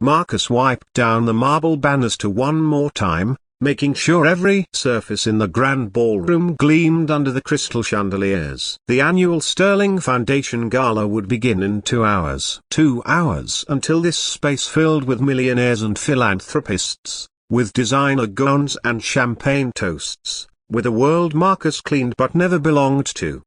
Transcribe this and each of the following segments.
Marcus wiped down the marble banister one more time, making sure every surface in the grand ballroom gleamed under the crystal chandeliers. The annual Sterling Foundation Gala would begin in 2 hours. 2 hours until this space filled with millionaires and philanthropists, with designer gowns and champagne toasts, with a world Marcus cleaned but never belonged to.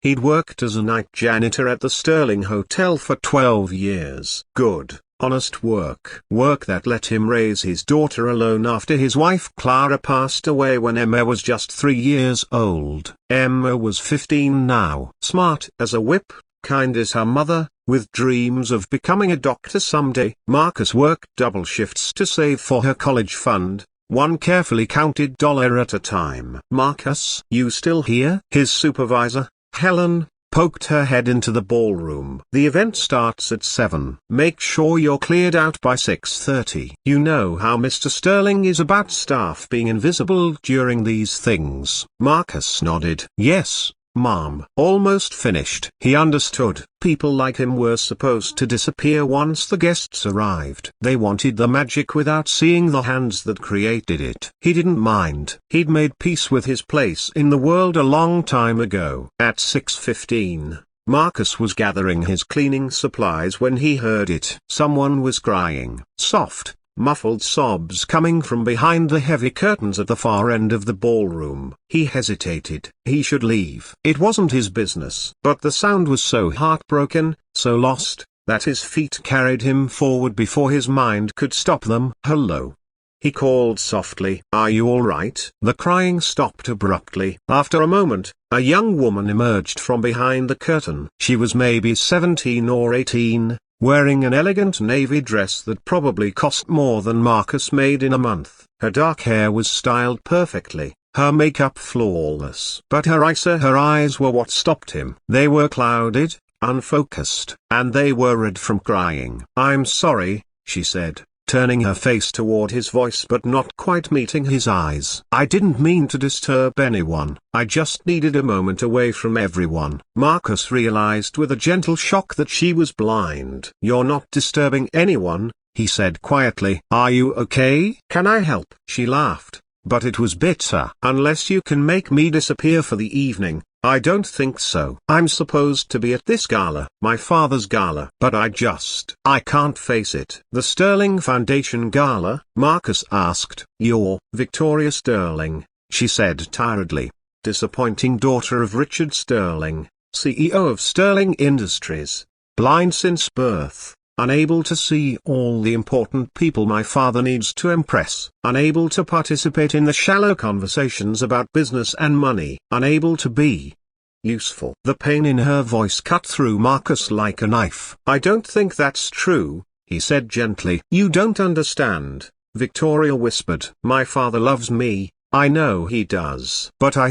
He'd worked as a night janitor at the Sterling Hotel for 12 years. Good, honest work. Work that let him raise his daughter alone after his wife Clara passed away when Emma was just 3 years old. Emma was 15 now. Smart as a whip, kind as her mother, with dreams of becoming a doctor someday. Marcus worked double shifts to save for her college fund, one carefully counted dollar at a time. "Marcus, you still here?" His supervisor, Helen, poked her head into the ballroom. "The event starts at 7. Make sure you're cleared out by 6:30. You know how Mr. Sterling is about staff being invisible during these things." Marcus nodded. "Yes, Mom." Almost finished. He understood. People like him were supposed to disappear once the guests arrived. They wanted the magic without seeing the hands that created it. He didn't mind. He'd made peace with his place in the world a long time ago. At 6:15, Marcus was gathering his cleaning supplies when he heard it. Someone was crying. Soft, muffled sobs coming from behind the heavy curtains at the far end of the ballroom. He hesitated. He should leave. It wasn't his business. But the sound was so heartbroken, so lost, that his feet carried him forward before his mind could stop them. "Hello," he called softly. "Are you all right?" The crying stopped abruptly. After a moment, a young woman emerged from behind the curtain. She was maybe 17 or 18. Wearing an elegant navy dress that probably cost more than Marcus made in a month. Her dark hair was styled perfectly, her makeup flawless. But her eyes were what stopped him. They were clouded, unfocused, and they were red from crying. "I'm sorry," she said, turning her face toward his voice but not quite meeting his eyes. "I didn't mean to disturb anyone. I just needed a moment away from everyone." Marcus realized with a gentle shock that she was blind. "You're not disturbing anyone," he said quietly. "Are you okay? Can I help?" She laughed, but it was bitter. "Unless you can make me disappear for the evening, I don't think so. I'm supposed to be at this gala, my father's gala, but I can't face it." "The Sterling Foundation Gala?" Marcus asked. "You're Victoria Sterling," she said tiredly. "Disappointing daughter of Richard Sterling, CEO of Sterling Industries. Blind since birth. Unable to see all the important people my father needs to impress. Unable to participate in the shallow conversations about business and money. Unable to be useful." The pain in her voice cut through Marcus like a knife. "I don't think that's true," he said gently. "You don't understand," Victoria whispered. "My father loves me. I know he does. But I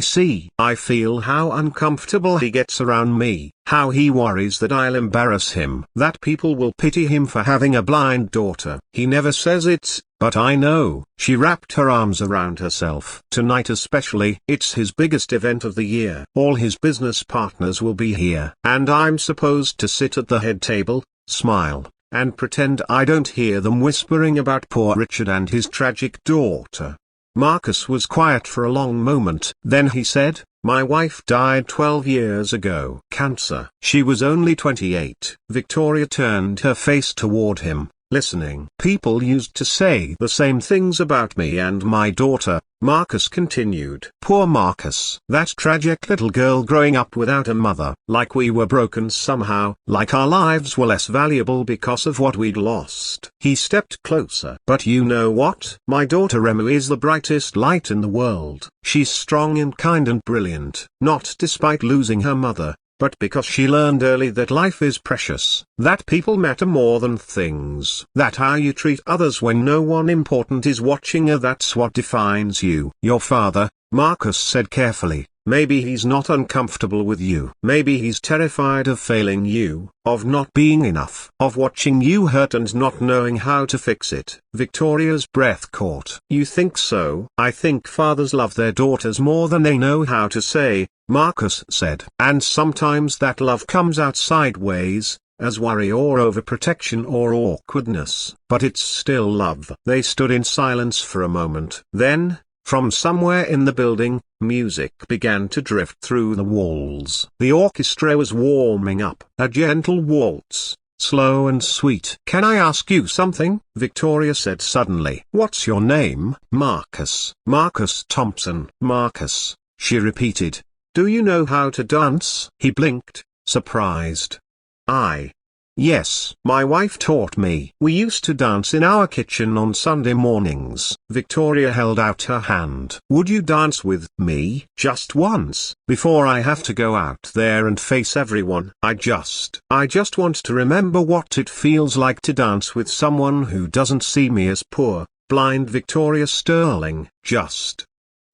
feel how uncomfortable he gets around me, how he worries that I'll embarrass him, that people will pity him for having a blind daughter. He never says it, but I know." She wrapped her arms around herself. "Tonight especially, it's his biggest event of the year. All his business partners will be here. And I'm supposed to sit at the head table, smile, and pretend I don't hear them whispering about poor Richard and his tragic daughter." Marcus was quiet for a long moment. Then he said, "My wife died 12 years ago. Cancer." She was only 28. Victoria turned her face toward him, listening. "People used to say the same things about me and my daughter," Marcus continued. "Poor Marcus. That tragic little girl growing up without a mother. Like we were broken somehow, like our lives were less valuable because of what we'd lost." He stepped closer. "But you know what? My daughter Emma is the brightest light in the world. She's strong and kind and brilliant. Not despite losing her mother, but because she learned early that life is precious, that people matter more than things, that how you treat others when no one important is watching that's what defines you." "Your father," Marcus said carefully, "maybe he's not uncomfortable with you. Maybe he's terrified of failing you, of not being enough, of watching you hurt and not knowing how to fix it." Victoria's breath caught. "You think so?" "I think fathers love their daughters more than they know how to say," Marcus said. "And sometimes that love comes out sideways, as worry or overprotection or awkwardness. But it's still love. They stood in silence for a moment. Then, from somewhere in the building, music began to drift through the walls. The orchestra was warming up. A gentle waltz, slow and sweet. "Can I ask you something?" Victoria said suddenly. "What's your name?" "Marcus. Marcus Thompson." "Marcus," she repeated. "Do you know how to dance?" He blinked, surprised. Yes, my wife taught me. We used to dance in our kitchen on Sunday mornings." Victoria held out her hand. "Would you dance with me, just once, before I have to go out there and face everyone? I just want to remember what it feels like to dance with someone who doesn't see me as poor, blind Victoria Sterling, just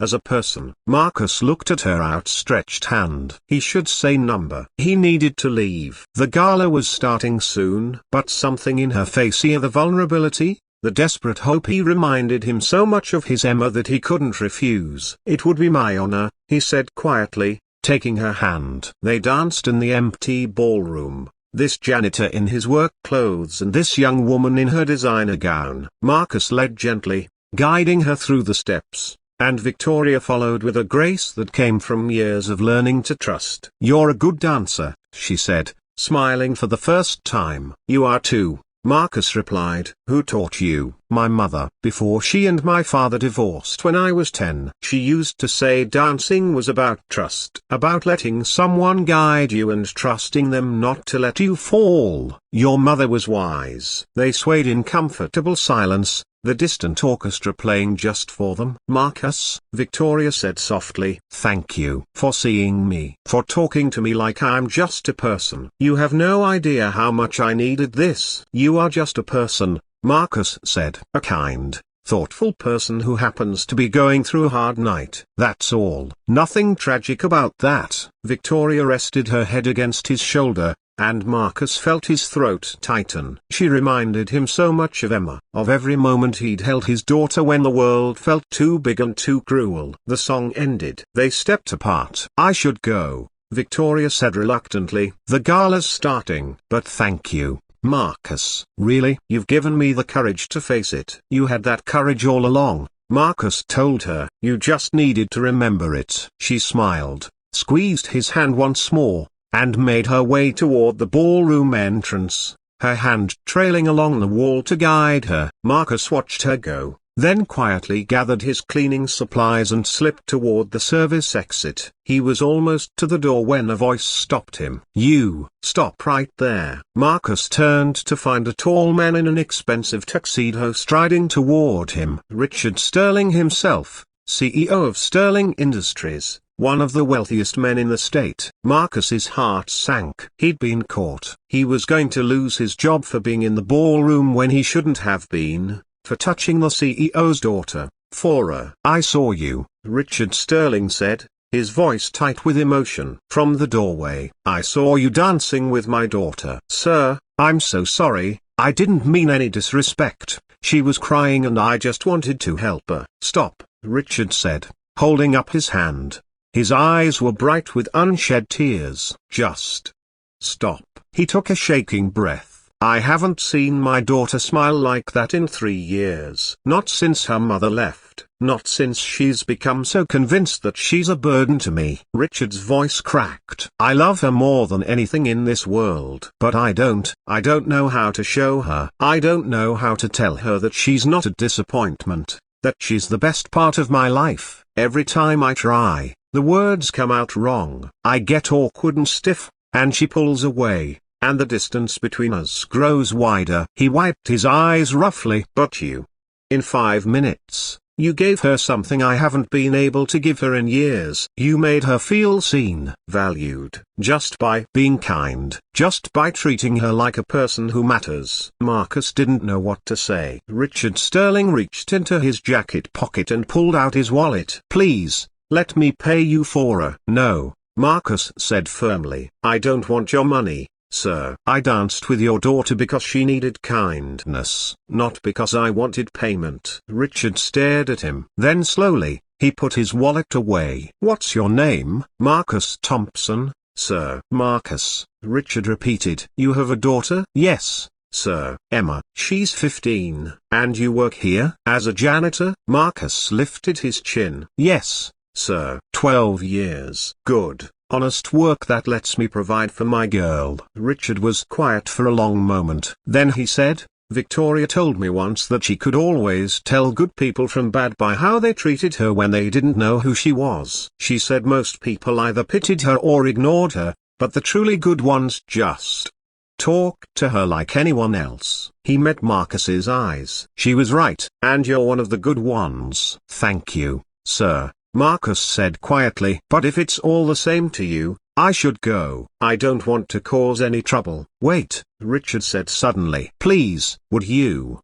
as a person." Marcus looked at her outstretched hand. He should say number. He needed to leave. The gala was starting soon. But something in her face, the vulnerability, the desperate hope, reminded him so much of his Emma that he couldn't refuse. "It would be my honor," he said quietly, taking her hand. They danced in the empty ballroom, this janitor in his work clothes and this young woman in her designer gown. Marcus led gently, guiding her through the steps, and Victoria followed with a grace that came from years of learning to trust. "You're a good dancer," she said, smiling for the first time. "You are too," Marcus replied. "Who taught you?" "My mother. Before she and my father divorced when I was 10. She used to say dancing was about trust, about letting someone guide you and trusting them not to let you fall." "Your mother was wise." They swayed in comfortable silence, the distant orchestra playing just for them. "Marcus," Victoria said softly, "thank you for seeing me, for talking to me like I'm just a person. You have no idea how much I needed this." "You are just a person," Marcus said. "A kind, thoughtful person who happens to be going through a hard night. That's all. Nothing tragic about that." Victoria rested her head against his shoulder, and Marcus felt his throat tighten. She reminded him so much of Emma, of every moment he'd held his daughter when the world felt too big and too cruel. The song ended. They stepped apart. "I should go," Victoria said reluctantly. "The gala's starting." "But thank you, Marcus. Really, you've given me the courage to face it." "You had that courage all along," Marcus told her. "You just needed to remember it." She smiled, squeezed his hand once more, and made her way toward the ballroom entrance, her hand trailing along the wall to guide her. Marcus watched her go, then quietly gathered his cleaning supplies and slipped toward the service exit. He was almost to the door when a voice stopped him. "You, stop right there." Marcus turned to find a tall man in an expensive tuxedo striding toward him. Richard Sterling himself, CEO of Sterling Industries, one of the wealthiest men in the state. Marcus's heart sank. He'd been caught. He was going to lose his job for being in the ballroom when he shouldn't have been, for touching the CEO's daughter, "I saw you," Richard Sterling said, his voice tight with emotion. "From the doorway. I saw you dancing with my daughter." "Sir, I'm so sorry, I didn't mean any disrespect. She was crying and I just wanted to help her." "Stop," Richard said, holding up his hand. His eyes were bright with unshed tears. "Just stop." He took a shaking breath. "I haven't seen my daughter smile like that in 3 years. Not since her mother left. Not since she's become so convinced that she's a burden to me." Richard's voice cracked. "I love her more than anything in this world. But I don't know how to show her. I don't know how to tell her that she's not a disappointment, that she's the best part of my life. Every time I try, the words come out wrong. I get awkward and stiff, and she pulls away, and the distance between us grows wider." He wiped his eyes roughly. "But you, in 5 minutes, you gave her something I haven't been able to give her in years. You made her feel seen, valued, just by being kind, just by treating her like a person who matters." Marcus didn't know what to say. Richard Sterling reached into his jacket pocket and pulled out his wallet. "Please, let me pay you for her." "No," Marcus said firmly. "I don't want your money, sir. I danced with your daughter because she needed kindness, not because I wanted payment." Richard stared at him. Then slowly, he put his wallet away. "What's your name?" "Marcus Thompson." sir. Marcus, Richard repeated. You have a daughter? Yes, sir. Emma. She's 15. And you work here? As a janitor? Marcus lifted his chin. Yes, sir. 12 years. Good, honest work that lets me provide for my girl. Richard was quiet for a long moment. Then he said, Victoria told me once that she could always tell good people from bad by how they treated her when they didn't know who she was. She said most people either pitied her or ignored her, but the truly good ones just talked to her like anyone else. He met Marcus's eyes. She was right. And you're one of the good ones. Thank you, sir, Marcus said quietly. But if it's all the same to you, I should go. I don't want to cause any trouble. Wait, Richard said suddenly. Please, would you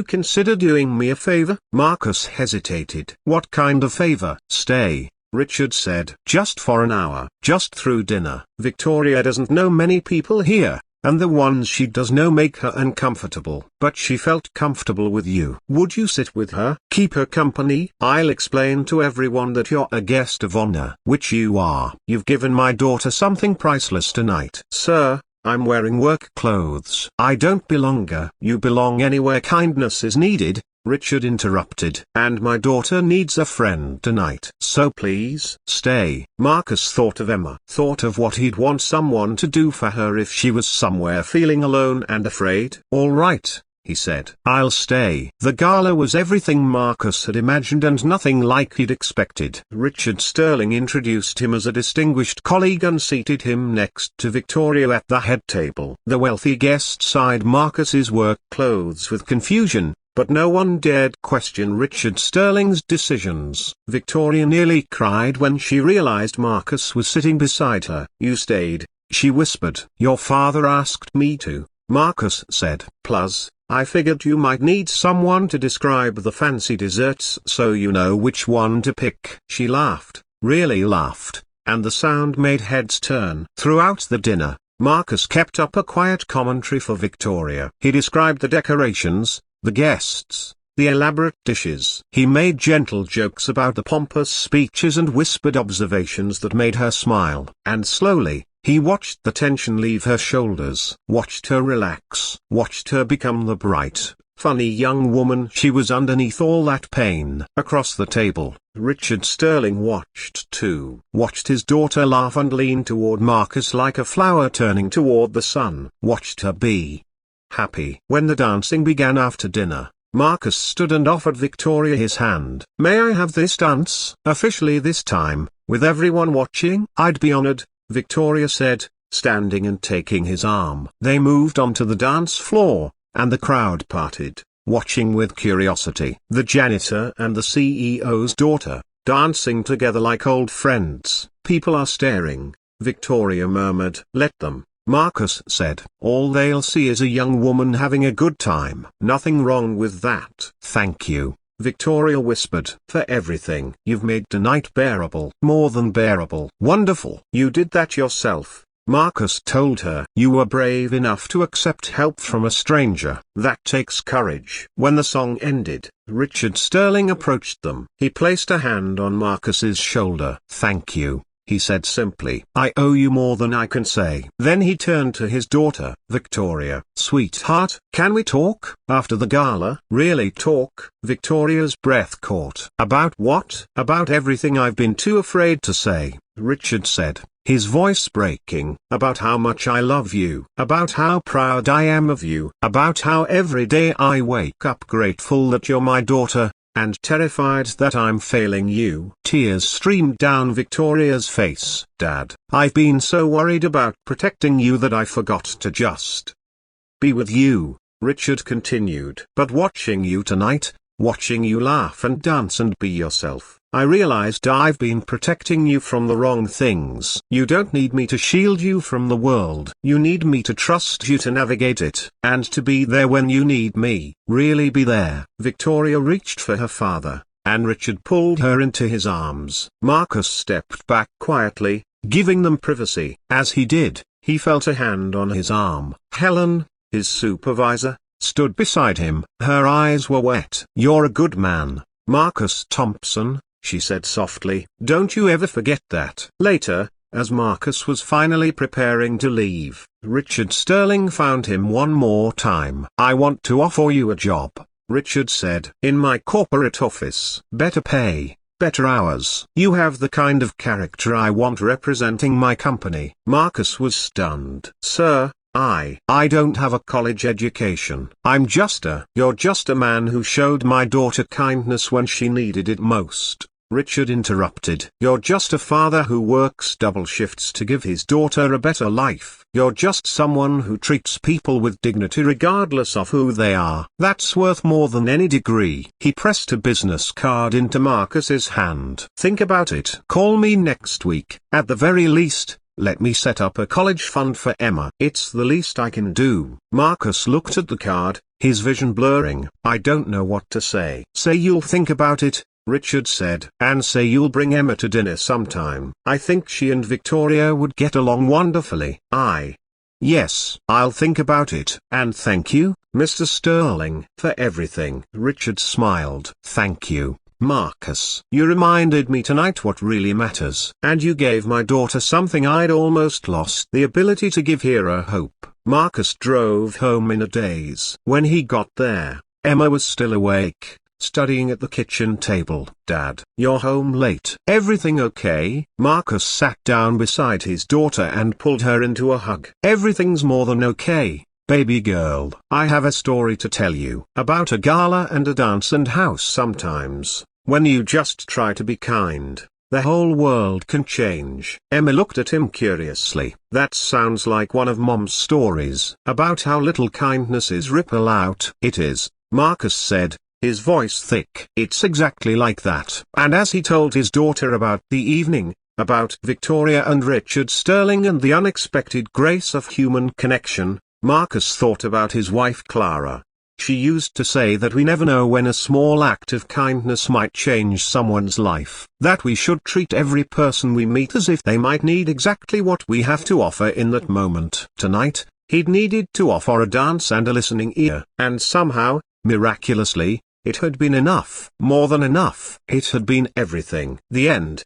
consider doing me a favor? Marcus hesitated. What kind of favor? Stay, Richard said. Just for an hour. Just through dinner. Victoria doesn't know many people here, and the ones she does know make her uncomfortable. But she felt comfortable with you. Would you sit with her? Keep her company? I'll explain to everyone that you're a guest of honor. Which you are. You've given my daughter something priceless tonight. Sir, I'm wearing work clothes. I don't belong here. You belong anywhere kindness is needed, Richard interrupted. And my daughter needs a friend tonight. So please stay. Marcus thought of Emma. Thought of what he'd want someone to do for her if she was somewhere feeling alone and afraid. All right, he said. I'll stay. The gala was everything Marcus had imagined and nothing like he'd expected. Richard Sterling introduced him as a distinguished colleague and seated him next to Victoria at the head table. The wealthy guests eyed Marcus's work clothes with confusion, but no one dared question Richard Sterling's decisions. Victoria nearly cried when she realized Marcus was sitting beside her. You stayed, she whispered. Your father asked me to, Marcus said. Plus, I figured you might need someone to describe the fancy desserts so you know which one to pick. She laughed, really laughed, and the sound made heads turn. Throughout the dinner, Marcus kept up a quiet commentary for Victoria. He described the decorations, the guests, the elaborate dishes. He made gentle jokes about the pompous speeches and whispered observations that made her smile. And slowly, he watched the tension leave her shoulders, watched her relax, watched her become the bright, funny young woman she was underneath all that pain. Across the table, Richard Sterling watched too. Watched his daughter laugh and lean toward Marcus like a flower turning toward the sun. Watched her be happy. When the dancing began after dinner, Marcus stood and offered Victoria his hand. May I have this dance? Officially this time, with everyone watching? I'd be honored, Victoria said, standing and taking his arm. They moved onto the dance floor, and the crowd parted, watching with curiosity. The janitor and the CEO's daughter, dancing together like old friends. People are staring, Victoria murmured. Let them, Marcus said. All they'll see is a young woman having a good time. Nothing wrong with that. Thank you, Victoria whispered. For everything. You've made tonight bearable. More than bearable. Wonderful. You did that yourself, Marcus told her. You were brave enough to accept help from a stranger. That takes courage. When the song ended, Richard Sterling approached them. He placed a hand on Marcus's shoulder. Thank you, he said simply. I owe you more than I can say. Then he turned to his daughter, Victoria. Sweetheart, can we talk after the gala? Really talk? Victoria's breath caught. About what? About everything I've been too afraid to say, Richard said, his voice breaking. About how much I love you. About how proud I am of you. About how every day I wake up grateful that you're my daughter, and terrified that I'm failing you. Tears streamed down Victoria's face. Dad, I've been so worried about protecting you that I forgot to just be with you, Richard continued. But watching you tonight, watching you laugh and dance and be yourself, I realized I've been protecting you from the wrong things. You don't need me to shield you from the world. You need me to trust you to navigate it, and to be there when you need me. Really be there. Victoria reached for her father, and Richard pulled her into his arms. Marcus stepped back quietly, giving them privacy. As he did, he felt a hand on his arm. Helen, his supervisor, stood beside him. Her eyes were wet. You're a good man, Marcus Thompson, she said softly. Don't you ever forget that. Later, As Marcus was finally preparing to leave, Richard Sterling found him one more time. "I want to offer you a job," Richard said. "In my corporate office. Better pay, better hours. You have the kind of character I want representing my company." Marcus was stunned. "Sir, I don't have a college education. You're just a man who showed my daughter kindness when she needed it most," Richard interrupted. "You're just a father who works double shifts to give his daughter a better life. You're just someone who treats people with dignity regardless of who they are. That's worth more than any degree." He pressed a business card into Marcus's hand. "Think about it. Call me next week. At the very least, let me set up a college fund for Emma. It's the least I can do." Marcus looked at the card, his vision blurring. "I don't know what to say." "Say you'll think about it," Richard said. "And say you'll bring Emma to dinner sometime. I think she and Victoria would get along wonderfully." "Yes, I'll think about it. And thank you, Mr. Sterling, for everything." Richard smiled. "Thank you, Marcus. You reminded me tonight what really matters. And you gave my daughter something I'd almost lost, the ability to give her hope." Marcus drove home in a daze. When he got there, Emma was still awake, studying at the kitchen table. "Dad, you're home late. Everything okay?" Marcus sat down beside his daughter and pulled her into a hug. "Everything's more than okay, baby girl. I have a story to tell you about a gala and a dance and how sometimes, when you just try to be kind, the whole world can change." Emma looked at him curiously. "That sounds like one of Mom's stories about how little kindnesses ripple out." "It is," Marcus said, his voice thick. "It's exactly like that." And as he told his daughter about the evening, about Victoria and Richard Sterling and the unexpected grace of human connection, Marcus thought about his wife Clara. She used to say that we never know when a small act of kindness might change someone's life, that we should treat every person we meet as if they might need exactly what we have to offer in that moment. Tonight, he'd needed to offer a dance and a listening ear. And somehow, miraculously, it had been enough. More than enough. It had been everything. The end.